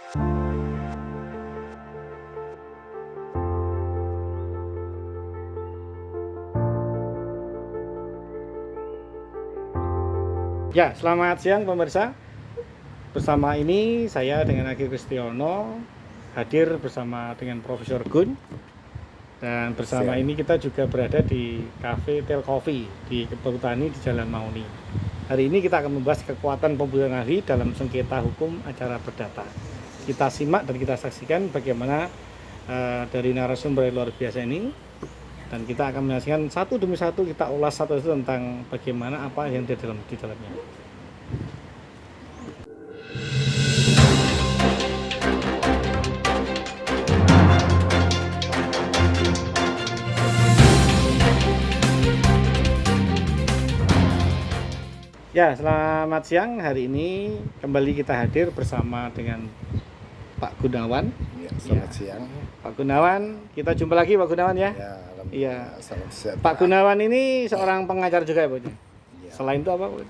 Ya, selamat siang pemirsa. Bersama ini saya dengan Agi Kristiono hadir bersama dengan Profesor Gun. Dan bersama ini kita juga berada di Cafe Tel Coffee di Perhutani di Jalan Mauni. Hari ini kita akan membahas kekuatan pembuktian ahli dalam sengketa hukum acara perdata. Kita simak dan kita saksikan bagaimana dari narasumber luar biasa ini, dan kita akan menyaksikan satu demi satu, kita ulas satu tentang bagaimana apa yang di dalamnya. Ya, selamat siang. Hari ini kembali kita hadir bersama dengan Pak Gunawan. Ya, selamat siang. Pak Gunawan, kita jumpa lagi Pak Gunawan ya. Iya. Selamat siang. Pak Gunawan ini seorang pengajar juga ya Pak? Ya. Selain itu apa Pak?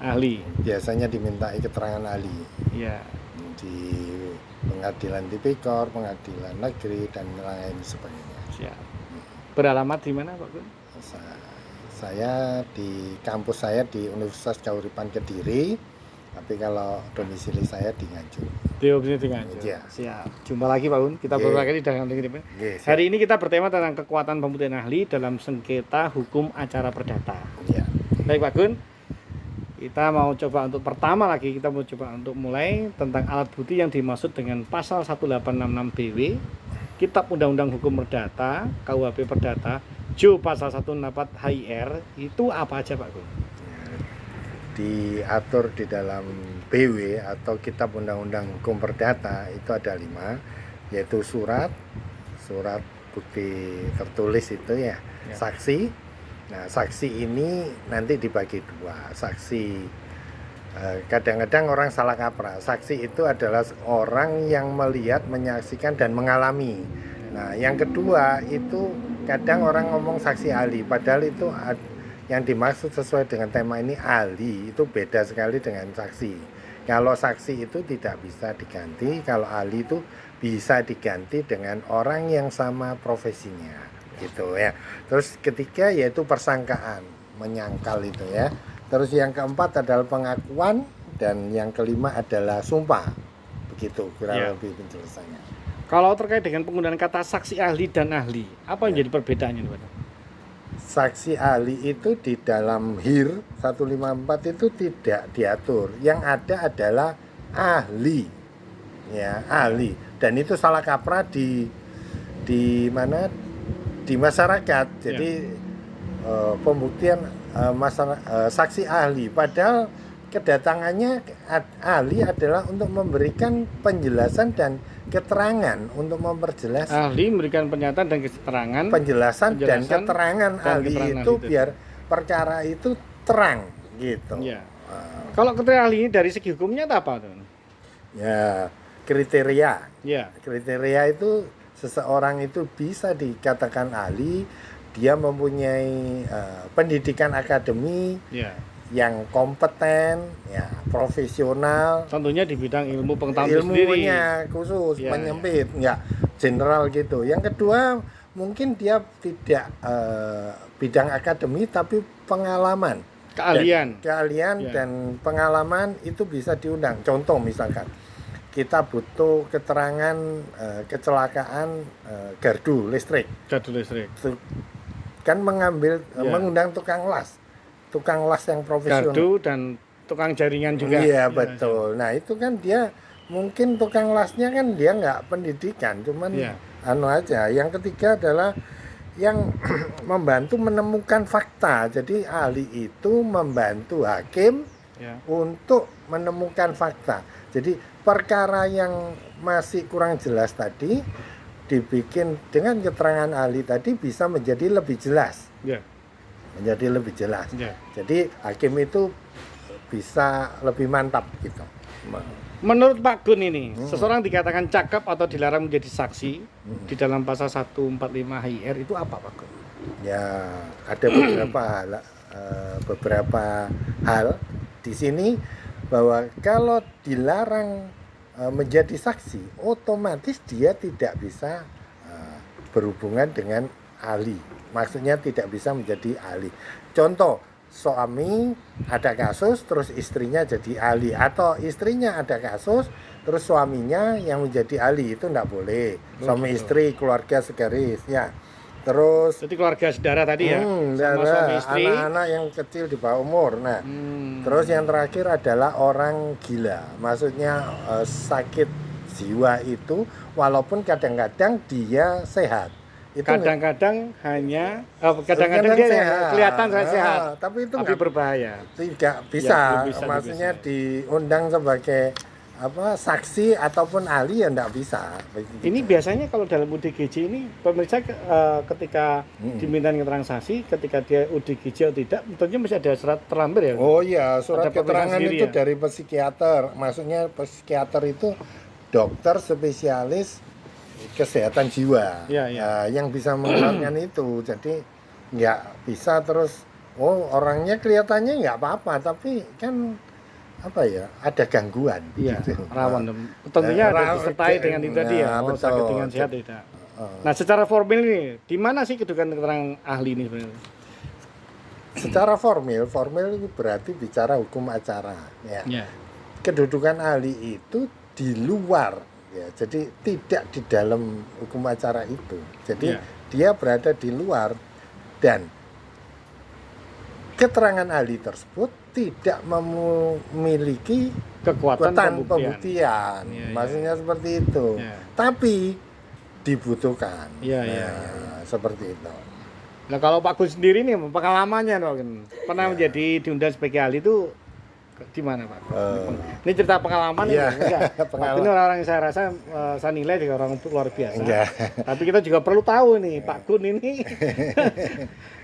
Ahli. Biasanya dimintai keterangan ahli. Iya. Di pengadilan tipikor, pengadilan negeri dan lain sebagainya. Siap. Beralamat di mana Pak Gun? Saya di kampus saya di Universitas Kauripan Kediri, tapi kalau domisili saya di Nganjuk. Di Nganjuk. Ya. Siap. Jumpa lagi Pak Gun. Kita beberapa kali dengan ini. Hari ini kita bertema tentang kekuatan pembuktian ahli dalam sengketa hukum acara perdata. Ya. Baik Pak Gun. Kita mau coba untuk pertama lagi kita mau coba untuk mulai tentang alat bukti yang dimaksud dengan pasal 1866 BW Kitab Undang-Undang Hukum Perdata, KUHP Perdata, Jo pasal 164 HIR, itu apa aja Pak Gun? Diatur di dalam BW atau Kitab Undang-Undang Hukum Perdata itu ada 5, yaitu surat bukti tertulis itu ya. Saksi. Nah, saksi ini nanti dibagi 2. Saksi kadang-kadang orang salah kaprah. Saksi itu adalah orang yang melihat, menyaksikan dan mengalami. Nah, yang kedua itu kadang orang ngomong saksi ahli, padahal itu yang dimaksud sesuai dengan tema ini ahli itu beda sekali dengan saksi. Kalau saksi itu tidak bisa diganti, kalau ahli itu bisa diganti dengan orang yang sama profesinya, gitu ya. Terus ketiga yaitu persangkaan, menyangkal itu ya. Terus yang keempat adalah pengakuan dan yang kelima adalah sumpah. Begitu kurang lebih penjelasannya. Kalau terkait dengan penggunaan kata saksi ahli dan ahli, apa yang jadi perbedaannya Pak? Saksi ahli itu di dalam HIR 154 itu tidak diatur. Yang ada adalah ahli. Ya, ahli. Dan itu salah kaprah di mana? Di masyarakat. Jadi pembuktian saksi ahli, padahal kedatangannya ahli adalah untuk memberikan penjelasan dan keterangan, untuk memperjelas. Ahli memberikan pernyataan dan keterangan, penjelasan dan keterangan ahli itu biar perkara itu terang gitu. Ya. Kalau kriteria ahli ini dari segi hukumnya apa tuh? Ya, kriteria. Ya. Kriteria itu seseorang itu bisa dikatakan ahli, dia mempunyai pendidikan akademi. Ya. Yang kompeten, ya profesional. Tentunya di bidang ilmu pengetahuan ilmunya khusus, menyempit, ya general gitu. Yang kedua mungkin dia tidak bidang akademi tapi pengalaman, keahlian dan pengalaman itu bisa diundang. Contoh misalkan kita butuh keterangan kecelakaan gardu listrik. Kan mengundang tukang las yang profesional. Gardu dan tukang jaringan juga. Iya betul. Nah itu kan dia mungkin tukang lasnya kan dia nggak pendidikan, cuman aja. Yang ketiga adalah yang membantu menemukan fakta. Jadi ahli itu membantu hakim untuk menemukan fakta. Jadi perkara yang masih kurang jelas tadi dibikin dengan keterangan ahli tadi bisa menjadi lebih jelas. Menjadi lebih jelas. Jadi hakim itu bisa lebih mantap gitu. Menurut Pak Gun ini, seseorang dikatakan cakap atau dilarang menjadi saksi di dalam pasal 145 HIR itu apa Pak Gun? Ya, ada beberapa hal di sini bahwa kalau dilarang menjadi saksi, otomatis dia tidak bisa berhubungan dengan ahli. Maksudnya tidak bisa menjadi ahli. Contoh, suami ada kasus terus istrinya jadi ahli, atau istrinya ada kasus terus suaminya yang menjadi ahli, itu tidak boleh. Suami istri keluarga segaris ya. Terus Jadi keluarga saudara tadi ya, sama suami istri. anak-anak yang kecil di bawah umur. Nah, terus yang terakhir adalah orang gila. Maksudnya sakit jiwa itu walaupun kadang-kadang dia sehat. Itu Kadang-kadang hanya kadang-kadang dia kelihatan sehat, tapi itu tapi berbahaya. tidak Ya, bisa. belum bisa Maksudnya juga. diundang sebagai saksi ataupun ahli ya enggak bisa. Ini biasanya kalau dalam UDGJ ini pemirsa ketika diminta keterangan saksi, ketika dia UDGJ atau tidak, tentunya masih ada surat terlampir ya. Oh iya, surat Ada pemeriksaan keterangan sendiri itu ya? dari psikiater. Maksudnya psikiater itu dokter spesialis kesehatan jiwa. Iya, iya. Nah, yang bisa mengeluarkan itu. Jadi nggak bisa terus orangnya kelihatannya nggak apa-apa, tapi kan ada gangguan. Iya, gitu. rawan. Tentunya ada disertai dengan itu tadi ya, Nah, sakit betul. dengan sehat tidak. Nah, secara formal ini, di mana sih kedudukan keterangan ahli ini sebenarnya? Secara formal itu berarti bicara hukum acara. Ya. Ya. Kedudukan ahli itu di luar, ya, jadi tidak di dalam hukum acara itu. Jadi Ya. dia berada di luar, dan keterangan ahli tersebut tidak memiliki Kekuatan pembuktian. Ya, ya. Maksudnya seperti itu. Ya. Tapi dibutuhkan. Ya, Nah, ya, seperti itu. Nah, kalau Pak Gun sendiri nih pengalamannya pernah Ya. menjadi diundang sebagai ahli itu di mana Pak? Ini cerita pengalaman Iya, ini enggak? pengalaman. Pak Gun orang yang saya rasa saya nilai juga orang luar biasa. Enggak. Tapi kita juga perlu tahu nih Pak Gun ini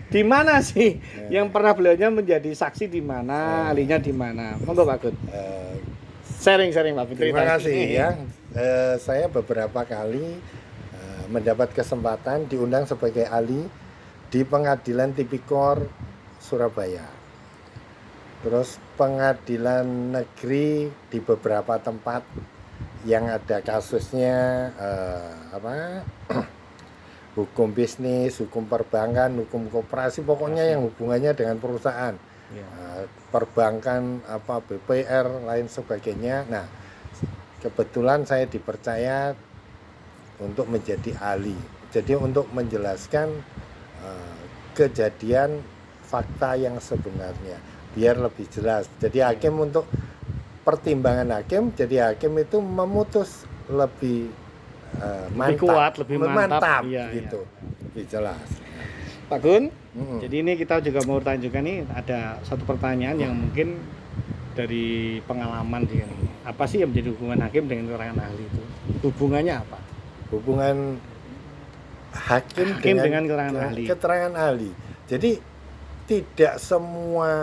di mana sih yang pernah beliaunya menjadi saksi di mana, ahlinya di mana? Monggo Pak Gun. Sharing Pak Gun. Terima cerita. kasih ya. Saya beberapa kali mendapat kesempatan diundang sebagai ahli di Pengadilan Tipikor Surabaya. Terus pengadilan negeri di beberapa tempat yang ada kasusnya hukum bisnis, hukum perbankan, hukum koperasi, pokoknya yang hubungannya dengan perusahaan. Ya. Perbankan, BPR, lain sebagainya. Nah, kebetulan saya dipercaya untuk menjadi ahli. Jadi untuk menjelaskan kejadian fakta yang sebenarnya biar lebih jelas. Jadi hakim untuk pertimbangan hakim, jadi hakim itu memutus lebih mantap, kuat, lebih mantap. Iya, gitu. Lebih jelas. Pak Gun, jadi ini kita juga mau tanya juga nih, ada satu pertanyaan yang mungkin dari pengalaman dia nih. Apa sih yang menjadi hubungan hakim dengan keterangan ahli itu? Hubungannya apa? Hubungan hakim dengan keterangan ahli. Keterangan ahli. Jadi tidak semua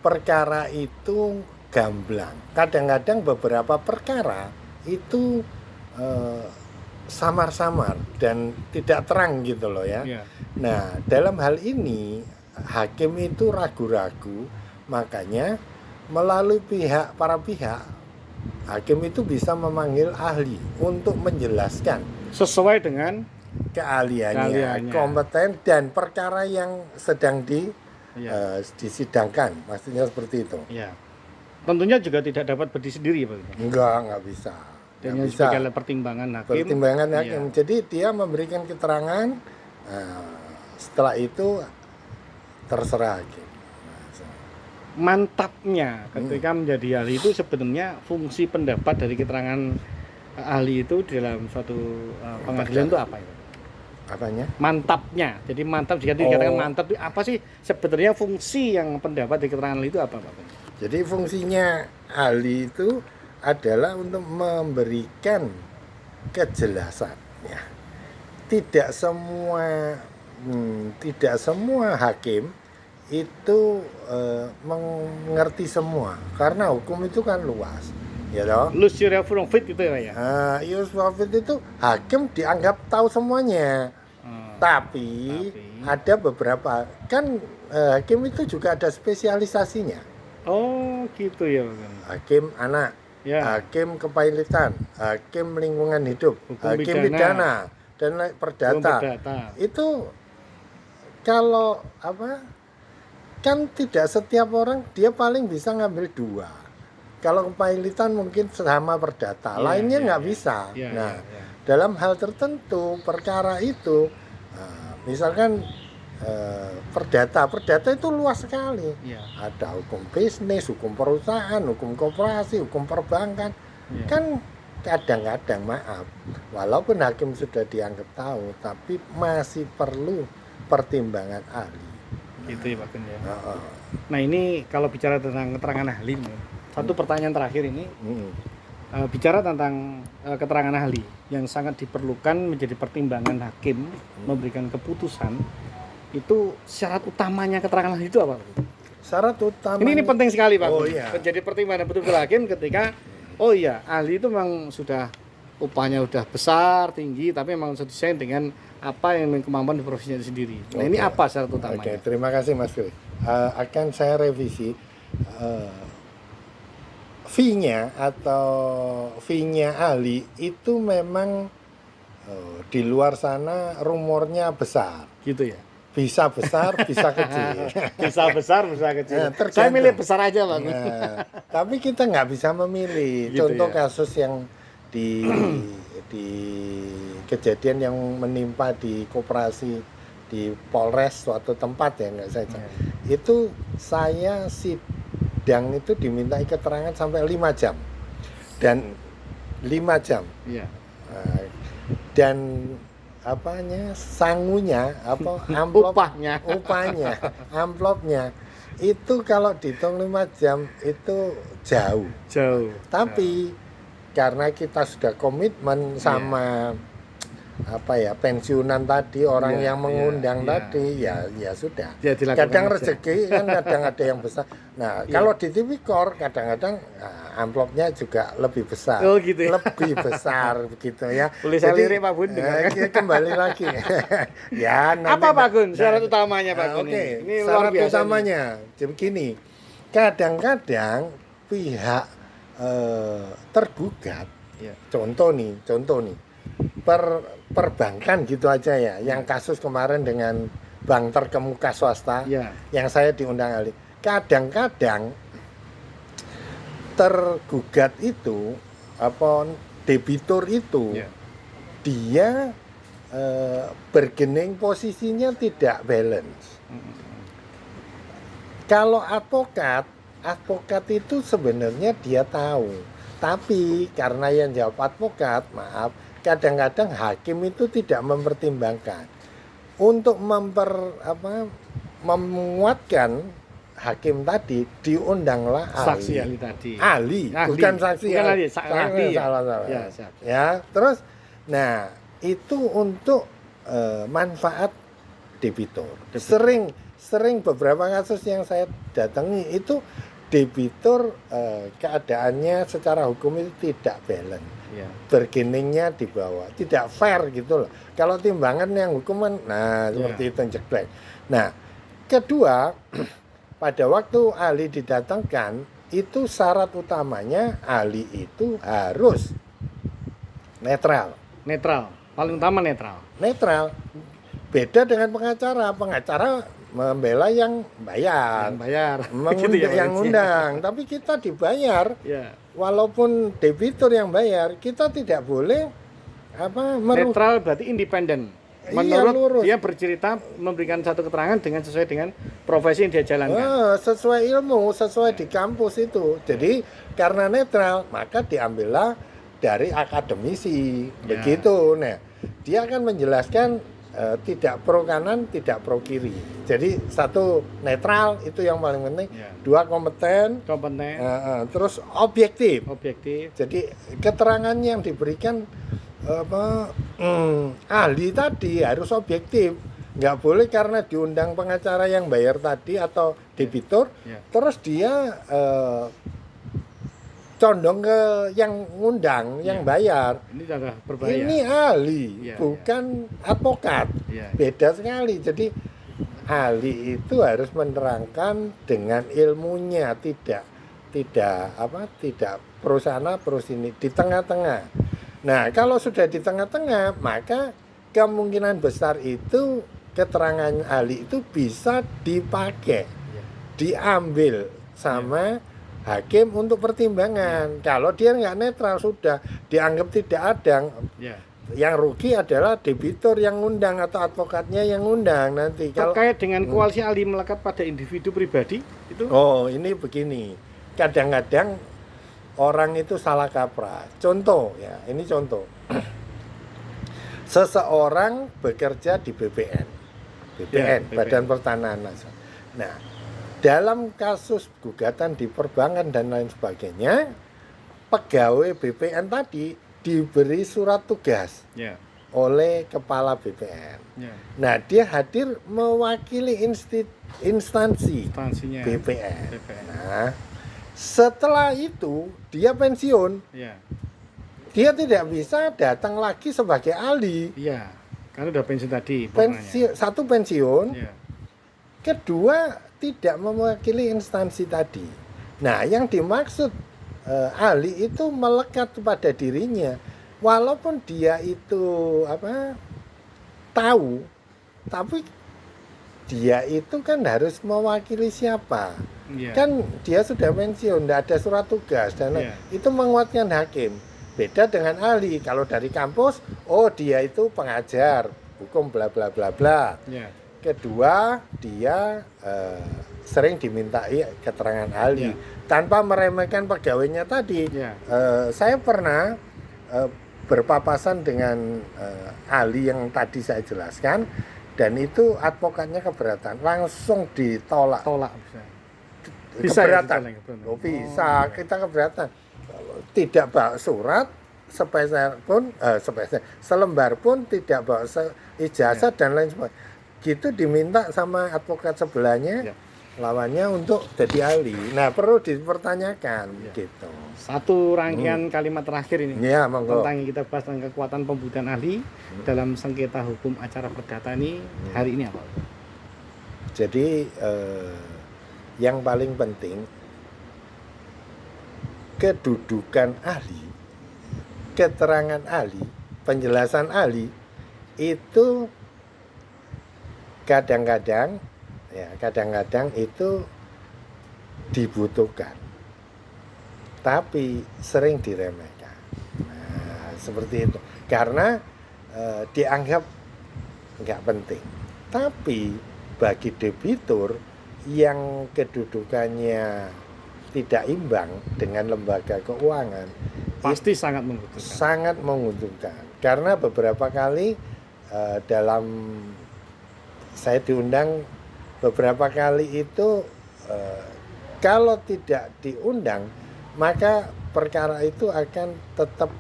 perkara itu gamblang. Kadang-kadang beberapa perkara itu samar-samar dan tidak terang gitu loh ya. Ya. Nah, dalam hal ini hakim itu ragu-ragu, makanya melalui para pihak hakim itu bisa memanggil ahli untuk menjelaskan Sesuai dengan keahliannya, kompeten, dan perkara yang sedang disidangkan, maksudnya seperti itu. ya. Tentunya juga tidak dapat berdiri sendiri Pak Gun. Enggak bisa. Dan Nggak bisa. sebagai pertimbangan hakim. Pertimbangan hakim. Iya. Jadi dia memberikan keterangan, setelah itu terserah hakim. Mantapnya ketika menjadi ahli itu sebenarnya fungsi pendapat dari keterangan ahli itu dalam suatu pengadilan itu apa itu? Apanya? Mantapnya. Jadi mantap jika dikatakan mantap itu apa sih sebenarnya fungsi yang pendapat dari keterangan ahli itu apa Pak? Jadi fungsinya ahli itu adalah untuk memberikan kejelasan. Ya. Tidak semua hakim itu mengerti semua, karena hukum itu kan luas, ya toh. Lucifer Fit itu ya. Yusuf itu hakim dianggap tahu semuanya, tapi ada beberapa kan hakim itu juga ada spesialisasinya. Oh gitu ya Pak. Hakim anak, Ya. hakim kepailitan, hakim lingkungan hidup, Hukum hakim pidana. pidana, dan Hukum perdata. perdata. Itu kalau kan tidak setiap orang dia paling bisa ngambil 2. Kalau kepailitan mungkin sama perdata, Iya, lainnya iya, nggak iya. bisa. Iya, Nah, iya, iya. dalam hal tertentu perkara itu, misalkan perdata itu luas sekali. Iya. Ada hukum bisnis, hukum perusahaan, hukum koperasi, hukum perbankan. Iya. Kan kadang-kadang maaf, walaupun hakim sudah dianggap tahu, tapi masih perlu pertimbangan ahli. Gitu ya Pak Gun ya. Heeh. Nah ini kalau bicara tentang keterangan ahli, satu pertanyaan terakhir ini bicara tentang keterangan ahli yang sangat diperlukan menjadi pertimbangan hakim memberikan keputusan, itu syarat utamanya keterangan ahli itu apa Pak? Syarat utama Ini penting sekali Pak. Oh, Gun. iya. Menjadi pertimbangan betul-betul hakim ketika oh iya ahli itu memang sudah upahnya udah besar tinggi tapi memang sesuai dengan apa yang kemampuan di profesinya itu sendiri. Nah ini Oke. apa syarat utamanya? Oke, terima kasih Mas Phil. Akan saya revisi fee-nya atau fee-nya ahli itu memang di luar sana rumornya besar. Gitu ya. Bisa besar, bisa kecil. Bisa besar, bisa kecil. Tergantung. Saya milih besar aja Pak. Nah, tapi kita nggak bisa memilih. Gitu Contoh ya. kasus yang di kejadian yang menimpa di koperasi di Polres suatu tempat ya nggak saja. Itu saya sidang itu dimintai keterangan sampai 5 jam dan 5 jam. Iya. Nah, dan sangunya upahnya amplopnya itu kalau dihitung 5 jam itu jauh. Tapi karena kita sudah komitmen sama pensiunan tadi, orang yang mengundang tadi, ya sudah. Ya, dilakukan Kadang aja. rezeki kan kadang ada yang besar. Nah, kalau di tipikor kadang-kadang amplopnya juga lebih besar. Oh, gitu ya. Lebih besar begitu ya. Boleh saya lirik, Pak Bun, dengarkan. Kita kembali lagi. Ya, nanti Apa Pak Gun? Syarat utamanya Pak Gun? Oke, Ini luar syarat biasa. utamanya jadi begini. Kadang-kadang pihak tergugat. Iya. Contoh nih, perbankan gitu aja ya. Yang kasus kemarin dengan bank terkemuka swasta, Iya. yang saya diundang ahli. Kadang-kadang tergugat itu debitur itu Iya. dia bergening posisinya tidak balance. Kalau advokat itu sebenarnya dia tahu, tapi karena yang jawab advokat, maaf, kadang-kadang hakim itu tidak mempertimbangkan. Untuk menguatkan hakim tadi, diundanglah Saksi ahli. ahli tadi. Ahli, bukan saksi. Bukan ahli, ahli. Salah. Ya, siap. Ya, terus, nah itu untuk manfaat debitur. Sering beberapa kasus yang saya datangi itu debitur keadaannya secara hukum itu tidak balance. Iya. Bergeningnya di bawah, tidak fair gitu loh. Kalau timbangan yang hukuman, nah seperti itu jeglek. Nah, kedua, pada waktu ahli didatangkan, itu syarat utamanya ahli itu harus netral. Paling utama netral. Beda dengan pengacara membela yang bayar. Yang bayar. Mengundang, Gitu ya, Pak yang Gun? undang, tapi kita dibayar. Ya. Walaupun debitur yang bayar, kita tidak boleh Netral berarti independen. Iya, Menurut lurus. dia bercerita memberikan satu keterangan dengan sesuai dengan profesi yang dia jalankan. sesuai ilmu, sesuai di kampus itu. Jadi karena netral, maka diambillah dari akademisi. Ya. Begitu. Nah, dia akan menjelaskan tidak pro kanan, tidak pro kiri. Jadi satu netral itu yang paling penting. Ya. Dua kompeten, terus objektif. Jadi keterangan yang diberikan ahli tadi harus objektif. Nggak boleh karena diundang pengacara yang bayar tadi atau debitur, terus dia condong ke yang ngundang, yang bayar. Ini sudah berbahaya. Ini ahli, bukan advokat. Beda sekali. Jadi ahli itu harus menerangkan dengan ilmunya, tidak pro sana, pro sini, di tengah-tengah. Nah, kalau sudah di tengah-tengah, maka kemungkinan besar itu keterangan ahli itu bisa dipakai, diambil sama hakim untuk pertimbangan. Kalau dia nggak netral, sudah dianggap tidak ada. Yang rugi adalah debitur yang ngundang atau advokatnya yang ngundang nanti. Terkait dengan koalisi ahli melekat pada individu pribadi itu? Oh, ini begini. Kadang-kadang orang itu salah kaprah. Contoh ya, ini contoh. Seseorang bekerja di BPN, BPN. Badan Pertanahan Nasional. Nah, dalam kasus gugatan di perbankan dan lain sebagainya, pegawai BPN tadi diberi surat tugas oleh kepala BPN. Nah, dia hadir mewakili instansinya BPN. Nah, setelah itu dia pensiun. Dia tidak bisa datang lagi sebagai ahli. Karena udah pensiun tadi. Satu pensiun, kedua tidak mewakili instansi tadi. Nah, yang dimaksud ahli itu melekat pada dirinya, walaupun dia itu tahu, tapi dia itu kan harus mewakili siapa? Kan dia sudah pensiun, tidak ada surat tugas dan itu menguatkan hakim. Beda dengan ahli, kalau dari kampus, oh dia itu pengajar hukum bla bla bla bla. Kedua, dia sering dimintai keterangan ahli tanpa meremehkan pegawainya tadi. Saya pernah berpapasan dengan ahli yang tadi saya jelaskan, dan itu advokatnya keberatan, langsung ditolak. Bisa keberatan. Bisa, kita keberatan. Tidak bawa surat selembar pun tidak bawa ijazah dan lain sebagainya. Gitu diminta sama advokat sebelahnya, lawannya untuk jadi ahli. Nah, perlu dipertanyakan gitu. Satu rangkaian kalimat terakhir ini tentang yang kita bahas tentang kekuatan pembuktian ahli dalam sengketa hukum acara perdata ini hari ini apa? Jadi yang paling penting kedudukan ahli, keterangan ahli, penjelasan ahli itu kadang-kadang itu dibutuhkan, tapi sering diremehkan. Nah, seperti itu. Karena dianggap nggak penting. Tapi bagi debitur yang kedudukannya tidak imbang dengan lembaga keuangan, pasti sangat menguntungkan. Sangat menguntungkan. Karena beberapa kali dalam saya diundang beberapa kali itu, kalau tidak diundang maka perkara itu akan tetap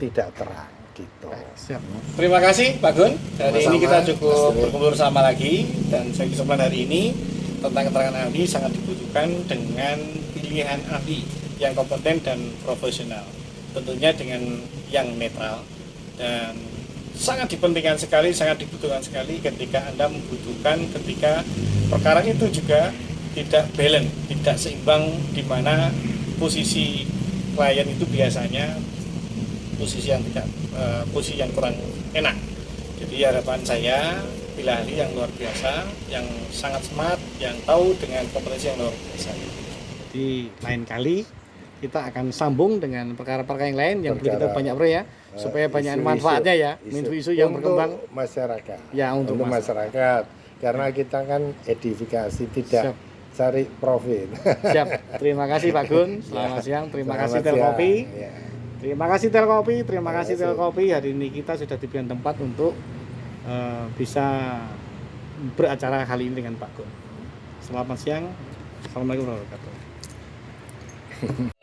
tidak terang gitu. Siap. Terima kasih Pak Gun. Hari ini kita cukup berkumpul bersama lagi, dan saya kesempatan hari ini tentang keterangan ahli sangat dibutuhkan dengan pilihan ahli yang kompeten dan profesional. Tentunya dengan yang netral, dan sangat dipentingkan sekali, sangat dibutuhkan sekali ketika Anda membutuhkan, ketika perkara itu juga tidak balance, tidak seimbang, di mana posisi klien itu biasanya posisi yang kurang enak. Jadi harapan saya pilih ahli yang luar biasa, yang sangat smart, yang tahu dengan kompetensi yang luar biasa. Di lain kali kita akan sambung dengan perkara-perkara yang lain yang perlu kita banyak ya, supaya banyak manfaatnya ya, isu-isu yang berkembang masyarakat. Ya, untuk masyarakat. Karena kita kan edifikasi, tidak cari profit. Siap. Terima kasih Pak Gun. Selamat siang. Terima kasih Telkopi. Terima kasih Telkopi. Terima kasih Telkopi. Hari ini kita sudah diberikan tempat untuk bisa beracara kali ini dengan Pak Gun. Selamat siang. Assalamualaikum warahmatullahi wabarakatuh.